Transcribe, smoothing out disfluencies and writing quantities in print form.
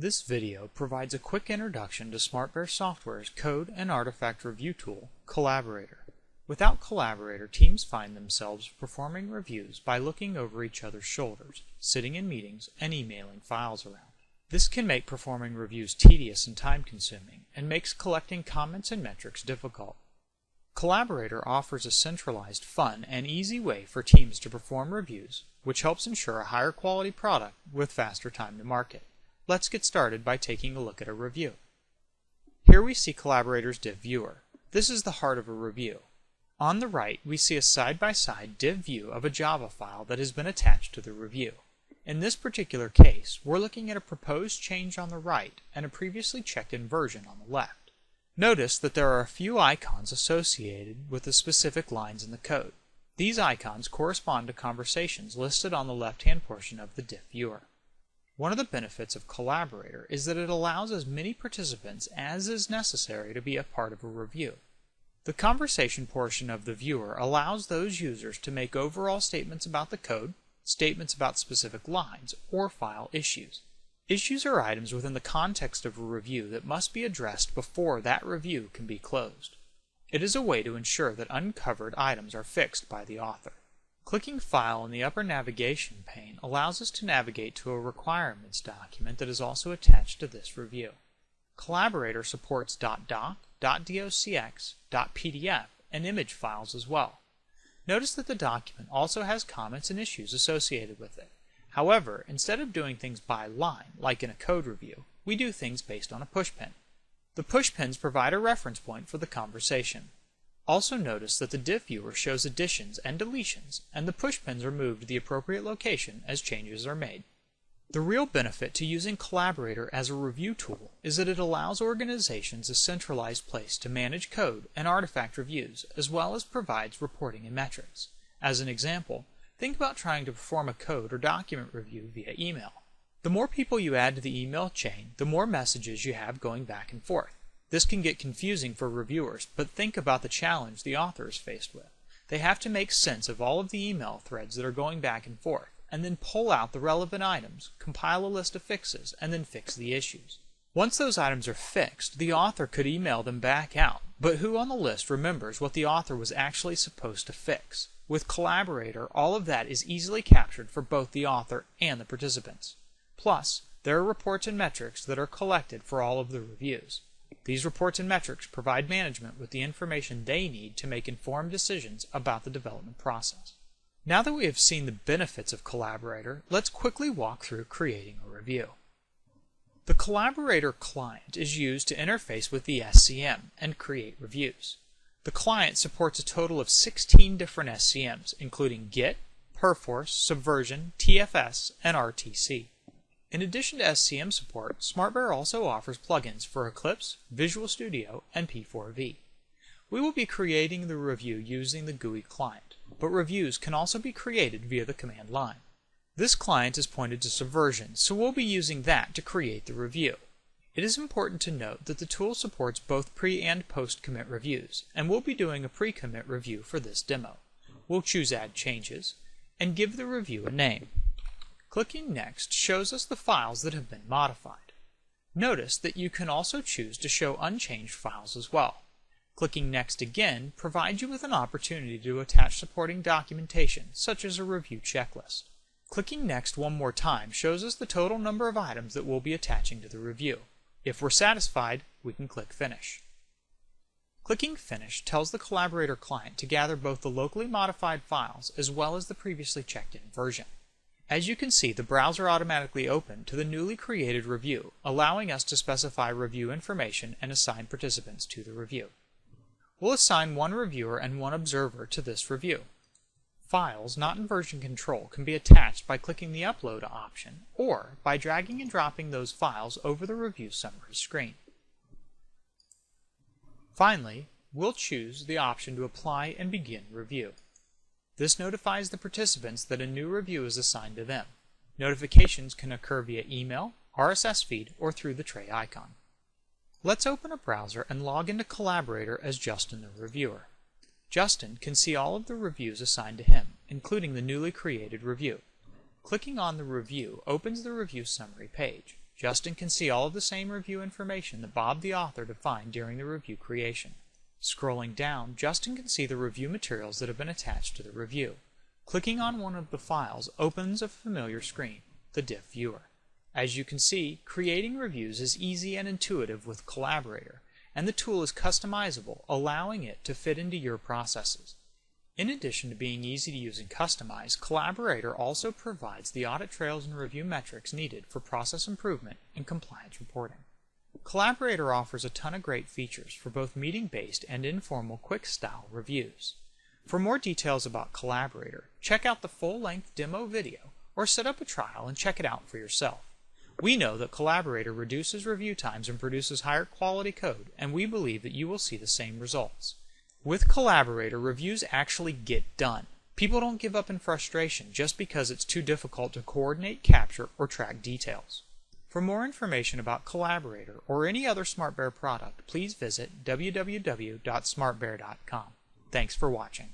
This video provides a quick introduction to SmartBear Software's code and artifact review tool, Collaborator. Without Collaborator, teams find themselves performing reviews by looking over each other's shoulders, sitting in meetings, and emailing files around. This can make performing reviews tedious and time-consuming, and makes collecting comments and metrics difficult. Collaborator offers a centralized, fun, and easy way for teams to perform reviews, which helps ensure a higher quality product with faster time to market. Let's get started by taking a look at a review. Here we see Collaborator's div viewer. This is the heart of a review. On the right, we see a side-by-side div view of a Java file that has been attached to the review. In this particular case, we're looking at a proposed change on the right and a previously checked-in version on the left. Notice that there are a few icons associated with the specific lines in the code. These icons correspond to conversations listed on the left-hand portion of the div viewer. One of the benefits of Collaborator is that it allows as many participants as is necessary to be a part of a review. The conversation portion of the viewer allows those users to make overall statements about the code, statements about specific lines, or file issues. Issues are items within the context of a review that must be addressed before that review can be closed. It is a way to ensure that uncovered items are fixed by the author. Clicking File in the upper navigation pane allows us to navigate to a requirements document that is also attached to this review. Collaborator supports .doc, .docx, .pdf, and image files as well. Notice that the document also has comments and issues associated with it. However, instead of doing things by line, like in a code review, we do things based on a pushpin. The pushpins provide a reference point for the conversation. Also notice that the div viewer shows additions and deletions, and the pushpins are moved to the appropriate location as changes are made. The real benefit to using Collaborator as a review tool is that it allows organizations a centralized place to manage code and artifact reviews, as well as provides reporting and metrics. As an example, think about trying to perform a code or document review via email. The more people you add to the email chain, the more messages you have going back and forth. This can get confusing for reviewers, but think about the challenge the author is faced with. They have to make sense of all of the email threads that are going back and forth, and then pull out the relevant items, compile a list of fixes, and then fix the issues. Once those items are fixed, the author could email them back out, but who on the list remembers what the author was actually supposed to fix? With Collaborator, all of that is easily captured for both the author and the participants. Plus, there are reports and metrics that are collected for all of the reviews. These reports and metrics provide management with the information they need to make informed decisions about the development process. Now that we have seen the benefits of Collaborator, let's quickly walk through creating a review. The Collaborator client is used to interface with the SCM and create reviews. The client supports a total of 16 different SCMs, including Git, Perforce, Subversion, TFS, and RTC. In addition to SCM support, SmartBear also offers plugins for Eclipse, Visual Studio, and P4V. We will be creating the review using the GUI client, but reviews can also be created via the command line. This client is pointed to Subversion, so we'll be using that to create the review. It is important to note that the tool supports both pre- and post-commit reviews, and we'll be doing a pre-commit review for this demo. We'll choose Add Changes, and give the review a name. Clicking Next shows us the files that have been modified. Notice that you can also choose to show unchanged files as well. Clicking Next again provides you with an opportunity to attach supporting documentation, such as a review checklist. Clicking Next one more time shows us the total number of items that we'll be attaching to the review. If we're satisfied, we can click Finish. Clicking Finish tells the Collaborator client to gather both the locally modified files as well as the previously checked-in version. As you can see, the browser automatically opened to the newly created review, allowing us to specify review information and assign participants to the review. We'll assign one reviewer and one observer to this review. Files not in version control can be attached by clicking the Upload option or by dragging and dropping those files over the review summary screen. Finally, we'll choose the option to apply and begin review. This notifies the participants that a new review is assigned to them. Notifications can occur via email, RSS feed, or through the tray icon. Let's open a browser and log into Collaborator as Justin the reviewer. Justin can see all of the reviews assigned to him, including the newly created review. Clicking on the review opens the review summary page. Justin can see all of the same review information that Bob the author defined during the review creation. Scrolling down, Justin can see the review materials that have been attached to the review. Clicking on one of the files opens a familiar screen, the diff viewer. As you can see, creating reviews is easy and intuitive with Collaborator, and the tool is customizable, allowing it to fit into your processes. In addition to being easy to use and customize, Collaborator also provides the audit trails and review metrics needed for process improvement and compliance reporting. Collaborator offers a ton of great features for both meeting-based and informal quick-style reviews. For more details about Collaborator, check out the full-length demo video or set up a trial and check it out for yourself. We know that Collaborator reduces review times and produces higher quality code, and we believe that you will see the same results. With Collaborator, reviews actually get done. People don't give up in frustration just because it's too difficult to coordinate, capture, or track details. For more information about Collaborator or any other SmartBear product, please visit www.smartbear.com. Thanks for watching.